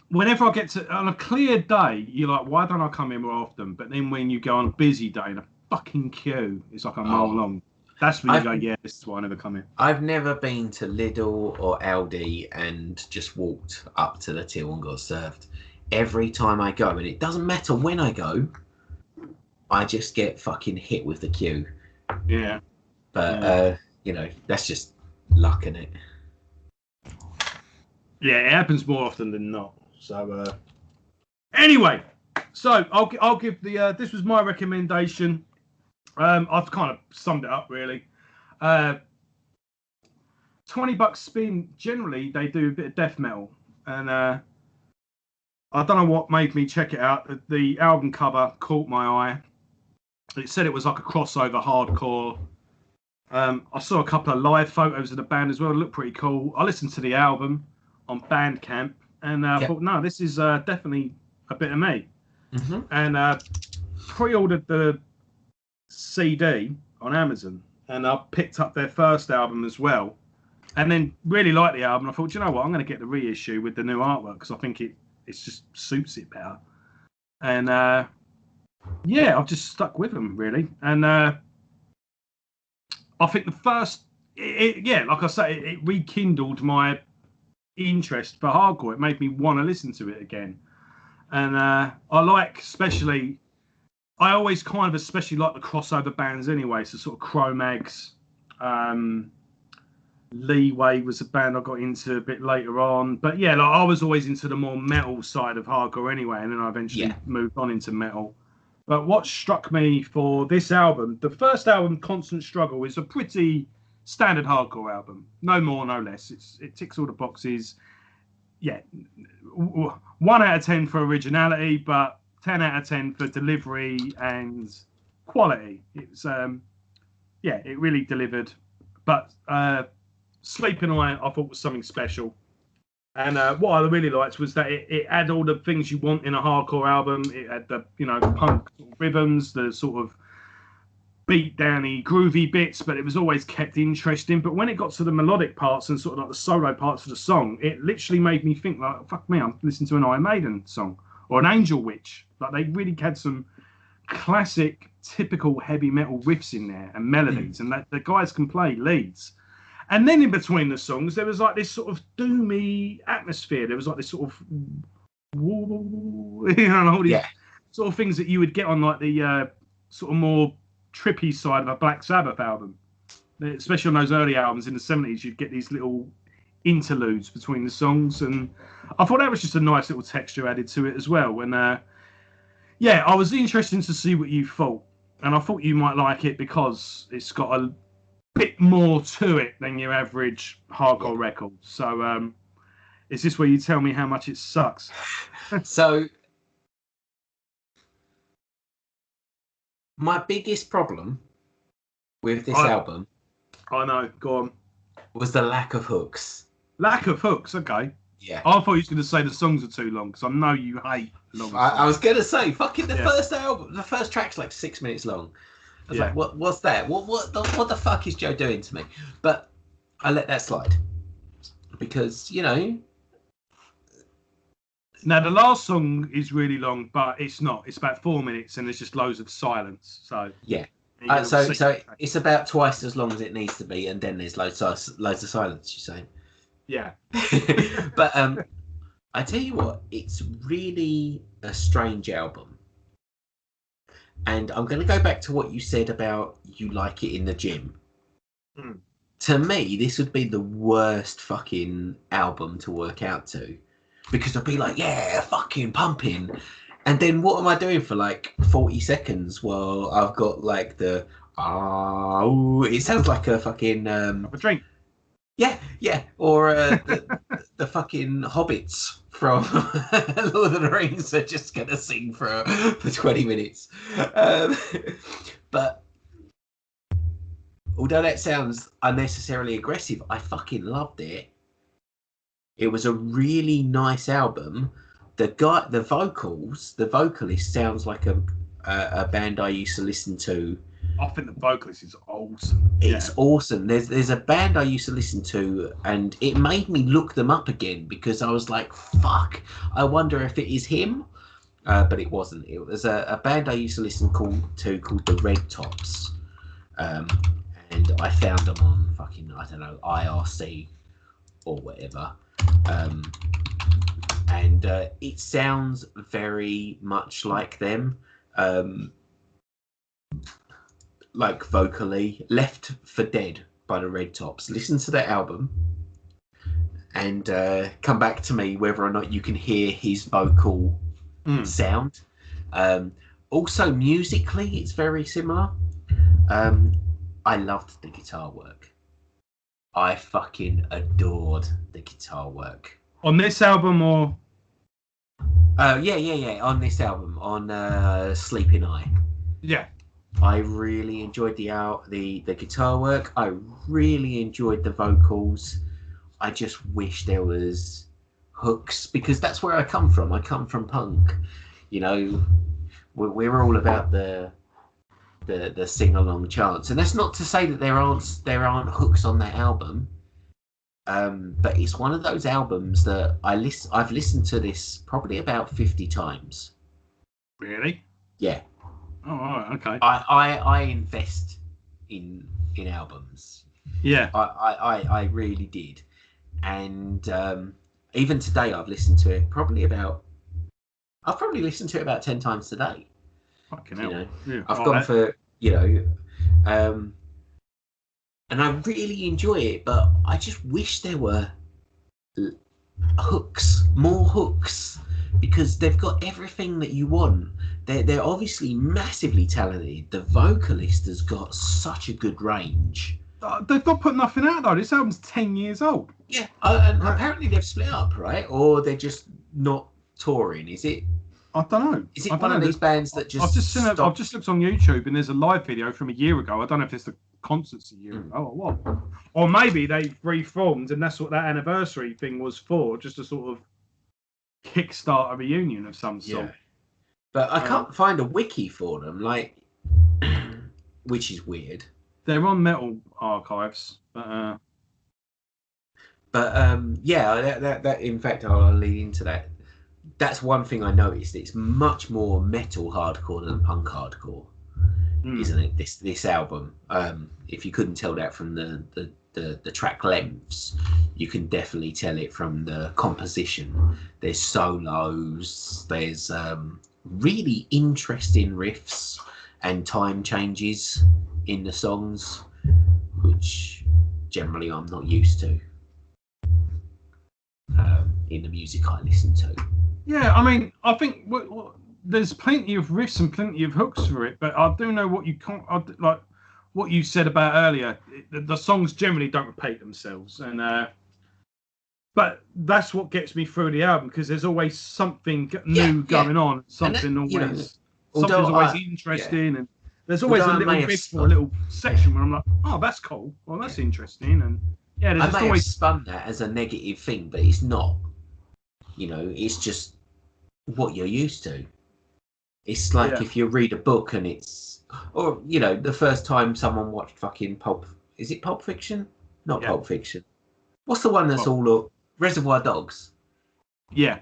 whenever I get to on a clear day, you're like, why don't I come in more often? But then when you go on a busy day in a fucking queue, it's like a mile long. That's when you go, yeah, this is why I never come in. I've never been to Lidl or Aldi and just walked up to the till and got served. Every time I go, and it doesn't matter when I go, I just get fucking hit with the queue. Yeah. But that's just luck, innit? Yeah, it happens more often than not. So anyway, so I'll give the this was my recommendation. I've kind of summed it up really. $20 spin. Generally, they do a bit of death metal, and I don't know what made me check it out. The album cover caught my eye. It said it was like a crossover hardcore. I saw a couple of live photos of the band as well. It looked pretty cool. I listened to the album on Bandcamp, and I thought, no, this is definitely a bit of me. Mm-hmm. And pre-ordered the CD on Amazon, and I picked up their first album as well, and then really liked the album. I thought, you know what, I'm going to get the reissue with the new artwork because I think it just suits it better. And I've just stuck with them really, and I think the first, like I say, it rekindled my interest for hardcore. It made me want to listen to it again, and I always kind of especially like the crossover bands anyway. So sort of Cro-Mags, Leeway was a band I got into a bit later on, but yeah, like I was always into the more metal side of hardcore anyway, and then I eventually moved on into metal. But what struck me for this album, the first album, Constant Struggle, is a pretty standard hardcore album. No more, no less. It ticks all the boxes. Yeah, 1 out of 10 for originality, but 10 out of 10 for delivery and quality. It's it really delivered. But Sleeping Eye, I thought was something special. And what I really liked was that it had all the things you want in a hardcore album. It had the punk sort of rhythms, the sort of beat downy, groovy bits, but it was always kept interesting. But when it got to the melodic parts and sort of like the solo parts of the song, it literally made me think like, fuck me, I'm listening to an Iron Maiden song or an Angel Witch. Like they really had some classic, typical heavy metal riffs in there and melodies, and that the guys can play leads. And then in between the songs, there was like this sort of doomy atmosphere. There was like this sort of, all these sort of things that you would get on like the sort of more trippy side of a Black Sabbath album. Especially on those early albums in the 70s, you'd get these little interludes between the songs. And I thought that was just a nice little texture added to it as well. And I was interested to see what you thought. And I thought you might like it because it's got a bit more to it than your average hardcore record. So is this where you tell me how much it sucks? So my biggest problem with this album, I know, go on, was the lack of hooks. Lack of hooks, okay. Yeah. I thought you was going to say the songs are too long because I know you hate long songs. I was going to say, fucking first album, the first track's like 6 minutes long. I was like, what's that? What the fuck is Joe doing to me? But I let that slide because Now the last song is really long, but it's not. It's about 4 minutes, and there's just loads of silence. So yeah. you can So see- it's about twice as long as it needs to be, and then there's loads of silence. You're saying, yeah. but I tell you what, it's really a strange album, and I'm going to go back to what you said about you like it in the gym. Mm. To me, this would be the worst fucking album to work out to, because I'd be like, yeah, fucking pumping. And then what am I doing for like 40 seconds while I've got like the, it sounds like a fucking... Have a drink. Yeah, or the fucking hobbits from Lord of the Rings are just going to sing for 20 minutes. But although that sounds unnecessarily aggressive, I fucking loved it. It was a really nice album. The vocalist sounds like a band I used to listen to. I think the vocalist is awesome. It's awesome. There's a band I used to listen to, and it made me look them up again because I was like, fuck, I wonder if it is him. But it wasn't. It was a band I used to listen to called the Red Tops. And I found them on fucking, I don't know, IRC or whatever. And it sounds very much like them. Like vocally. Left for Dead by the Red Tops. Listen to that album and come back to me whether or not you can hear his vocal sound. Also musically it's very similar. I loved the guitar work. I fucking adored the guitar work. On this album or? Yeah. On this album, on Sleeping Eye. Yeah. I really enjoyed the guitar work. I really enjoyed the vocals. I just wish there was hooks, because that's where I come from. I come from punk. We're all about the sing along chants, and that's not to say that there aren't hooks on that album. But it's one of those albums that I've listened to this probably about 50 times. Really? Yeah. Oh, right, okay. I invest in albums. Yeah. I really did, and even today I've listened to it I've probably listened to it about 10 times today. Fucking hell. Yeah, I've gone for and I really enjoy it, but I just wish there were more hooks, because they've got everything that you want. They're obviously massively talented. The vocalist has got such a good range. They've not put nothing out though. This album's 10 years old. Yeah, and apparently they've split up, right? Or they're just not touring. Is it? I don't know. Is it one of these bands that just? I've just looked on YouTube and there's a live video from a year ago. I don't know if it's the concerts a year ago or what. Or maybe they reformed and that's what that anniversary thing was for, just to sort of kickstart a reunion of some sort. Yeah. But I can't find a wiki for them, which is weird. They're on Metal Archives, but that in fact I'll lead into that. That's one thing I noticed. It's much more metal hardcore than punk hardcore, isn't it? This album. If you couldn't tell that from the track lengths, you can definitely tell it from the composition. There's solos. There's really interesting riffs and time changes in the songs, which generally I'm not used to in the music I listen to. Yeah, I mean, I think there's plenty of riffs and plenty of hooks for it, but I do know what you can't, like what you said about earlier. The songs generally don't repeat themselves, and but that's what gets me through the album, because there's always something new going on, something always interesting, and there's always a little riff or a little section where I'm like, oh, that's cool, well, that's interesting, and yeah, there's I may have spun that as a negative thing, but it's not. It's just what you're used to. It's like if you read a book and the first time someone watched fucking Pulp Fiction? Not Yeah. Pulp Fiction. What's the one that's all Reservoir Dogs? Yeah.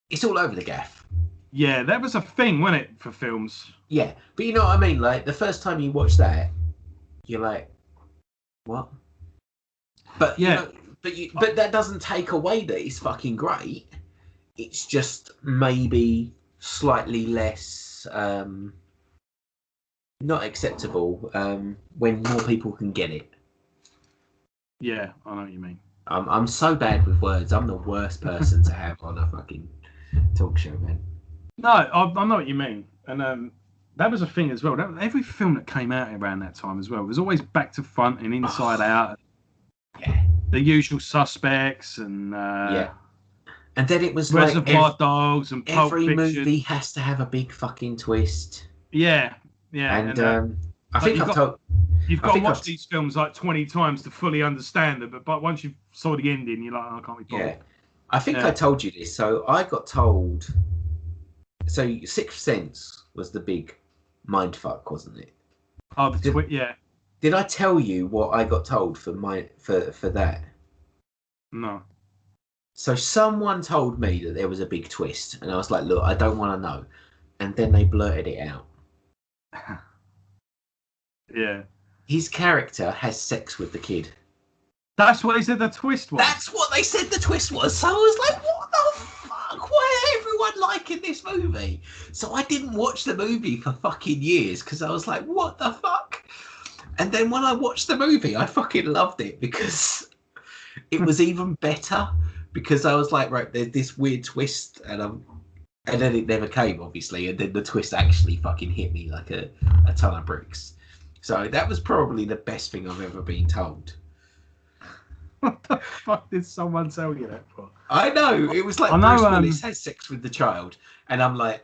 It's all over the gaff. Yeah, that was a thing, wasn't it, for films? Yeah, but you know what I mean? Like, the first time you watch that, you're like, what? But, Yeah. but that doesn't take away that it's fucking great. It's just maybe slightly less, not acceptable, when more people can get it. Yeah, I know what you mean. I'm so bad with words. I'm the worst person to have on a fucking talk show, man. No, I know what you mean. And that was a thing as well. Every film that came out around that time as well was always Back to Front and Inside Out. Yeah. The Usual Suspects and yeah. And then it was Reservoir Dogs and Pulp every Fiction. movie has to have a big fucking twist. Yeah. And I think I've told... You've got to watch these films like 20 times to fully understand them, but once you saw the ending, you're like, oh, I can't be bothered. Yeah. I think I told you this. So I got told... So Sixth Sense was the big mindfuck, wasn't it? Oh, yeah. Did I tell you what I got told for that? No. So someone told me that there was a big twist, and I was like, look, I don't want to know. And then they blurted it out. Yeah. His character has sex with the kid. That's what they said the twist was. That's what they said the twist was. So I was like, what the fuck? Why are everyone liking this movie? So I didn't watch the movie for fucking years because I was like, what the fuck? And then when I watched the movie, I fucking loved it because it was even better because I was like, right, there's this weird twist and then it never came, obviously. And then the twist actually fucking hit me like a ton of bricks. So that was probably the best thing I've ever been told. What the fuck did someone tell you that for? I know. It was like Bruce Willis has sex with the child. And I'm like,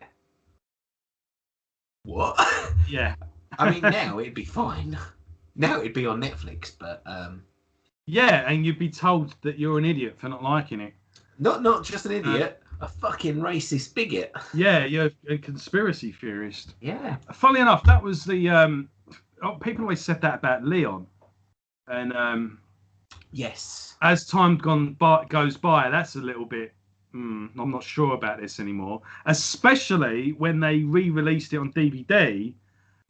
what? Yeah. I mean, now it'd be fine. Now it'd be on Netflix, but... Yeah, and you'd be told that you're an idiot for not liking it. Not just an idiot, a fucking racist bigot. Yeah, you're a conspiracy theorist. Yeah. Funnily enough, that was the... people always said that about Leon. And... yes. As time goes by, that's a little bit... I'm not sure about this anymore. Especially when they re-released it on DVD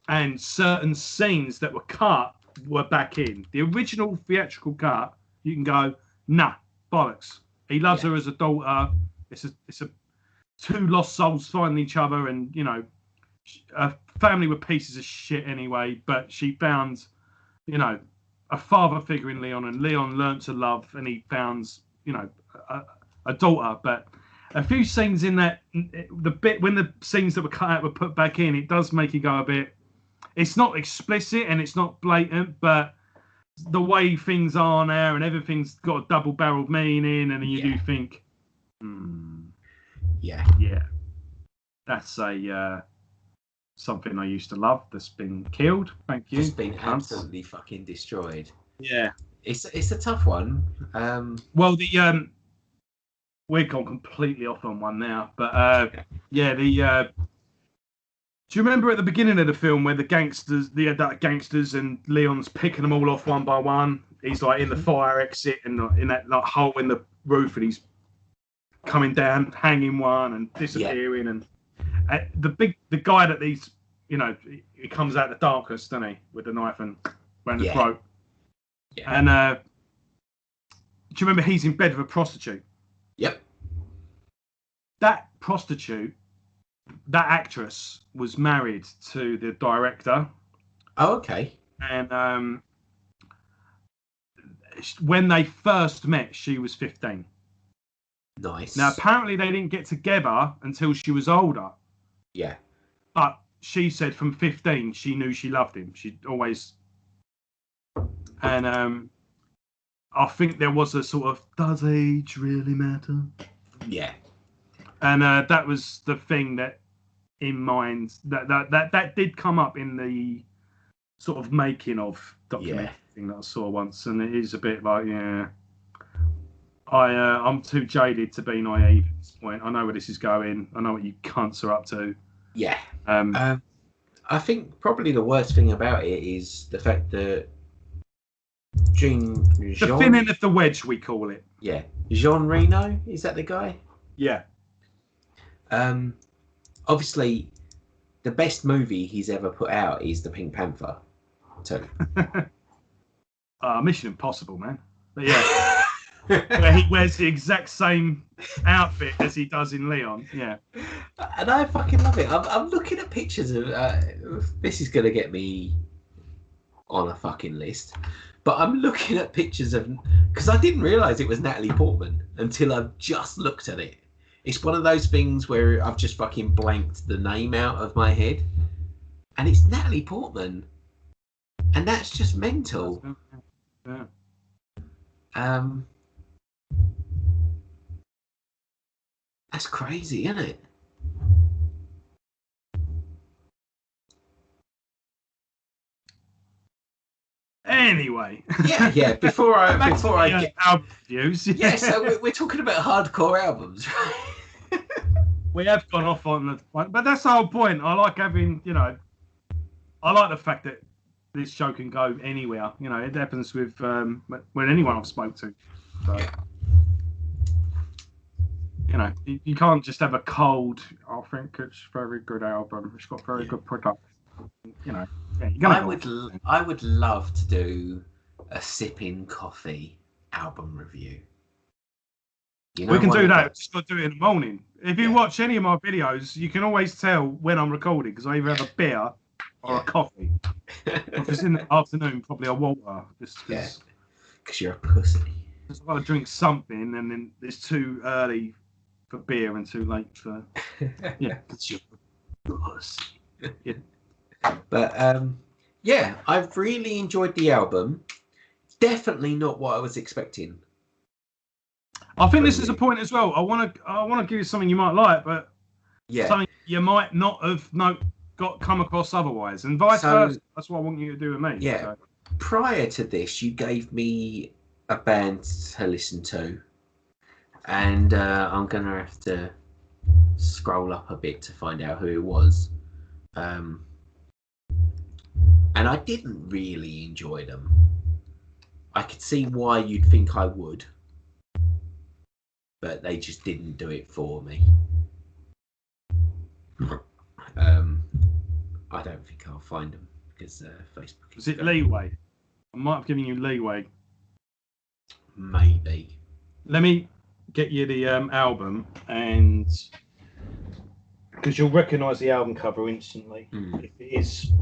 and certain scenes that were cut were back in. The original theatrical cut, you can go, nah, bollocks. He loves her as a daughter. It's a two lost souls finding each other, and, you know, a family were pieces of shit anyway, but she found, you know, a father figure in Leon, and Leon learnt to love, and he found, you know, a daughter. But a few scenes in that, the bit when the scenes that were cut out were put back in, it does make you go a bit. It's not explicit and it's not blatant, but the way things are now and everything's got a double-barreled meaning, and you do think, yeah, that's a something I used to love that's been killed. Thank you. It's been absolutely fucking destroyed. Yeah, it's a tough one. Well, we've gone completely off on one now, but do you remember at the beginning of the film where the gangsters and Leon's picking them all off one by one? He's like in the fire exit and in that like hole in the roof, and he's coming down, hanging one and disappearing. And the guy that these, you know, he comes out the darkness, doesn't he, with the knife and around the throat. Yeah. And do you remember he's in bed with a prostitute? Yep. That prostitute, that actress, was married to the director. Oh, okay. And when they first met, she was 15. Nice. Now, apparently they didn't get together until she was older. Yeah. But she said from 15, she knew she loved him. She always... And I think there was a sort of, does age really matter? Yeah. And that was the thing that, in mind, that did come up in the sort of making of documentary thing that I saw once, and it is a bit like, I'm too jaded to be naive at this point. I know where this is going. I know what you cunts are up to. Yeah. I think probably the worst thing about it is the fact that The thinning of the wedge, we call it. Yeah. Jean Reno, is that the guy? Yeah. Obviously, the best movie he's ever put out is The Pink Panther 2. Mission Impossible, man. But yeah. Where he wears the exact same outfit as he does in Leon. Yeah. And I fucking love it. I'm looking at pictures of... this is going to get me on a fucking list. But I'm looking at pictures of... Because I didn't realise it was Natalie Portman until I've just looked at it. It's one of those things where I've just fucking blanked the name out of my head. And it's Natalie Portman. And that's just mental. Yeah. That's crazy, isn't it? Anyway. Yeah. Before I get album reviews. Yeah, so we're talking about hardcore albums, right? We have gone off on the point, but that's the whole point. I like having, I like the fact that this show can go anywhere. It happens with when anyone I've spoke to. So, you can't just have a cold. I think it's a very good album. It's got very good product. Yeah, I would love to do a sipping coffee album review. We can do that. Just got to do it in the morning. If you watch any of my videos, you can always tell when I'm recording because I either have a beer or a coffee. If it's in the afternoon, probably a water. Just because you're a pussy. Because I've got to drink something, and then it's too early for beer and too late for because you're a pussy. Yeah. But I've really enjoyed the album. Definitely not what I was expecting. I think this is a point as well. I want to give you something you might like, but something you might not have come across otherwise, and vice versa. That's what I want you to do with me. Yeah. So. Prior to this, you gave me a band to listen to, and I'm gonna have to scroll up a bit to find out who it was. And I didn't really enjoy them. I could see why you'd think I would, but they just didn't do it for me. I don't think I'll find them because Facebook. Was it leeway? I might have given you leeway. Maybe. Let me get you the album, and because you'll recognise the album cover instantly if it is.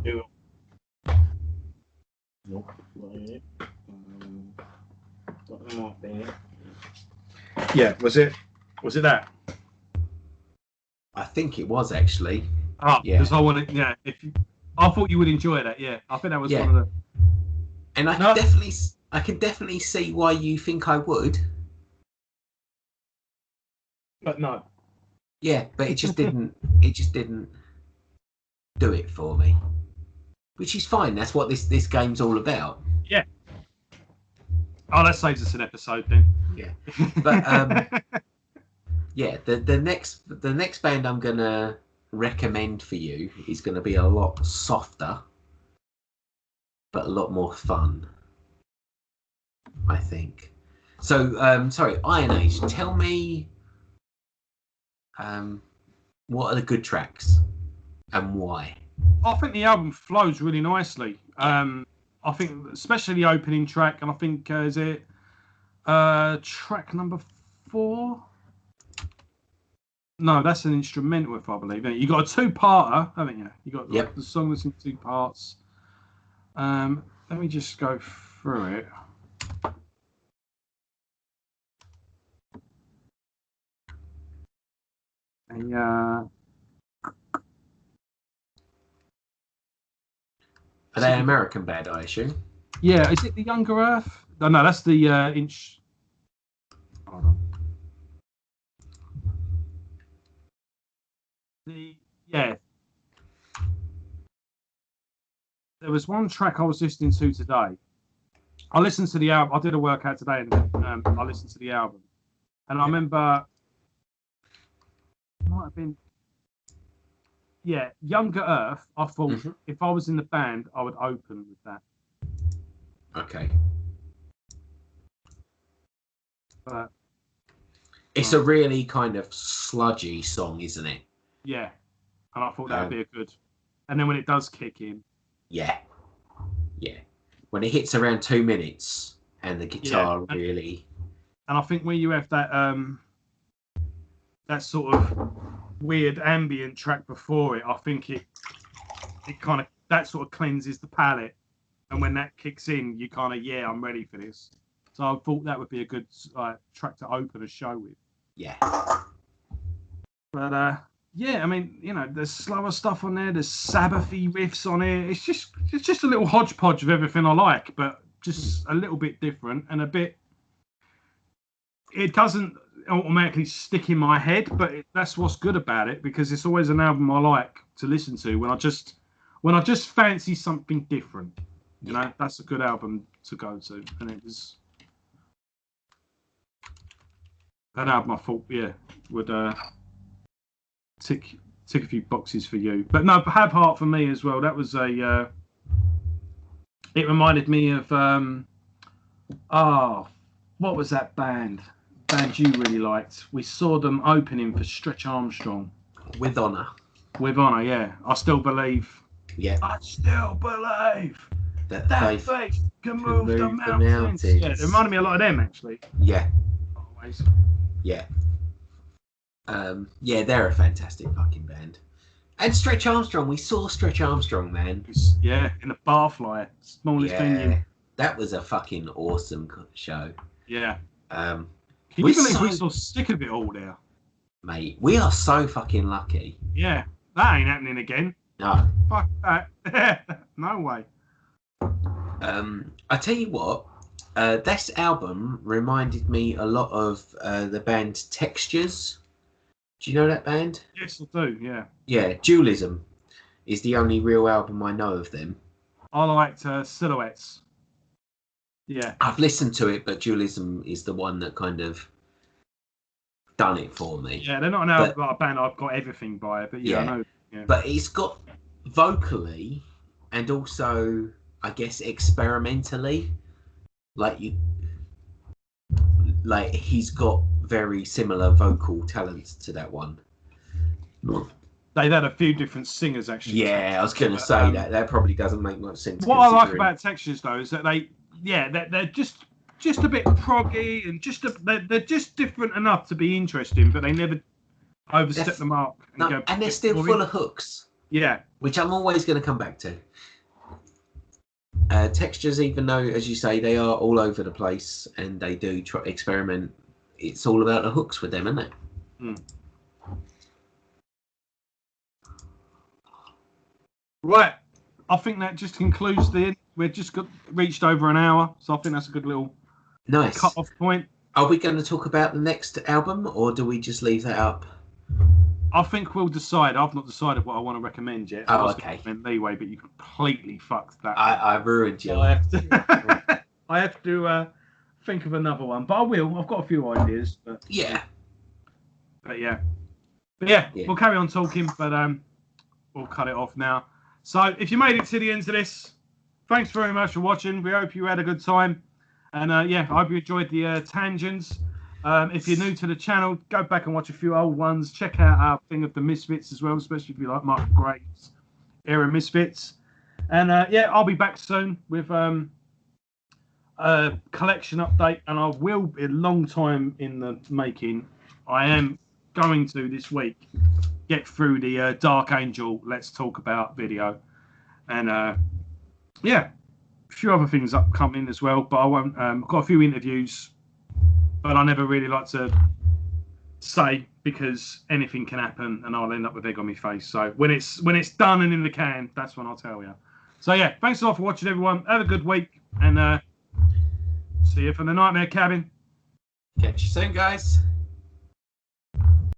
Yeah, was it that? I think it was actually. Because I wanted, I thought you would enjoy that. Yeah, I think that was one of the. And I can definitely see why you think I would. But no. Yeah, but it just didn't. It just didn't do it for me. Which is fine. That's what this game's all about. Yeah. Oh, that saves us an episode then. Yeah. But the next band I'm gonna recommend for you is gonna be a lot softer, but a lot more fun, I think. So sorry, Iron Age, tell me what are the good tracks and why? I think the album flows really nicely. I think especially the opening track, and I think is it track number 4? No, that's an instrumental, if I believe. You got a 2-parter, haven't you? You got the song that's in 2 parts. Let me just go through it. Are they an American band, I assume? Yeah, is it the Younger Earth? No, that's the inch. Hold on. There was one track I was listening to today. I listened to the album. I did a workout today, and I listened to the album, and I remember it might have been. Yeah, Younger Earth. I thought if I was in the band, I would open with that. Okay. But It's a really kind of sludgy song, isn't it? yeah, and I thought that would be a good. And then when it does kick in, yeah, when it hits around 2 minutes and the guitar really. And I think when you have that that sort of weird ambient track before it, I think it kind of that sort of cleanses the palate. And when that kicks in, you kind of I'm ready for this. So I thought that would be a good track to open a show with. Yeah. But I mean, there's slower stuff on there. There's Sabbathy riffs on it. It's just a little hodgepodge of everything I like, but just a little bit different and a bit. It doesn't automatically stick in my head, but that's what's good about it, because it's always an album I like to listen to when I just fancy something different. You know, that's a good album to go to, and it was an album I thought would tick a few boxes for you. But no, Haveheart for me as well. That was it reminded me of what was that band you really liked? We saw them opening for Stretch Armstrong. With Honour, yeah. I still believe. Yeah. I still believe that faith can move the mountains. Yeah, it reminded me a lot of them, actually. Yeah. Always. Yeah. They're a fantastic fucking band. And Stretch Armstrong, we saw Stretch Armstrong, man. Yeah, in the Barfly, smallest venue. That was a fucking awesome show. Yeah. Can you believe we saw Sick of It All there? Mate, we are so fucking lucky. Yeah, that ain't happening again. No. Fuck that. No way. I tell you what, this album reminded me a lot of the band Textures. Do you know that band? Yes, I do, yeah. Yeah, Dualism is the only real album I know of them. I liked Silhouettes. Yeah. I've listened to it, but Dualism is the one that kind of done it for me. Yeah, they're not a band I've got everything by, but I know. Yeah. But it's got vocally and also, I guess, experimentally, he's got very similar vocal talents to that one. They've had a few different singers, actually. Yeah, I was going to say that probably doesn't make much sense. What I like about Textures, though, is that they're just a bit proggy and they're just different enough to be interesting, but they never overstep the mark. And they're still full of hooks. Yeah. Which I'm always going to come back to. Textures, even though, as you say, they are all over the place and they do experiment, it's all about the hooks with them, isn't it? Right. I think that just concludes we've just reached over an hour, so I think that's a good little cut-off point. Are we going to talk about the next album, or do we just leave that up? I think we'll decide. I've not decided what I want to recommend yet. Oh, okay. Leeway, but you completely fucked that. I ruined you. I have to think of another one, but I will. I've got a few ideas. But yeah, we'll carry on talking, but we'll cut it off now. So if you made it to the end of this, thanks very much for watching. We hope you had a good time, and I hope you enjoyed the tangents. If you're new to the channel, go back and watch a few old ones. Check out our thing of the Misfits as well, especially if you like Michael Graves era Misfits. And I'll be back soon with a collection update, and I will be a long time in the making. I am going to this week get through the Dark Angel Let's Talk About video, and a few other things upcoming as well. But I won't. I've got a few interviews. But I never really like to say, because anything can happen and I'll end up with egg on my face. So when it's done and in the can, that's when I'll tell you. So thanks a lot for watching, everyone. Have a good week, and see you from the Nightmare Cabin. Catch you soon, guys.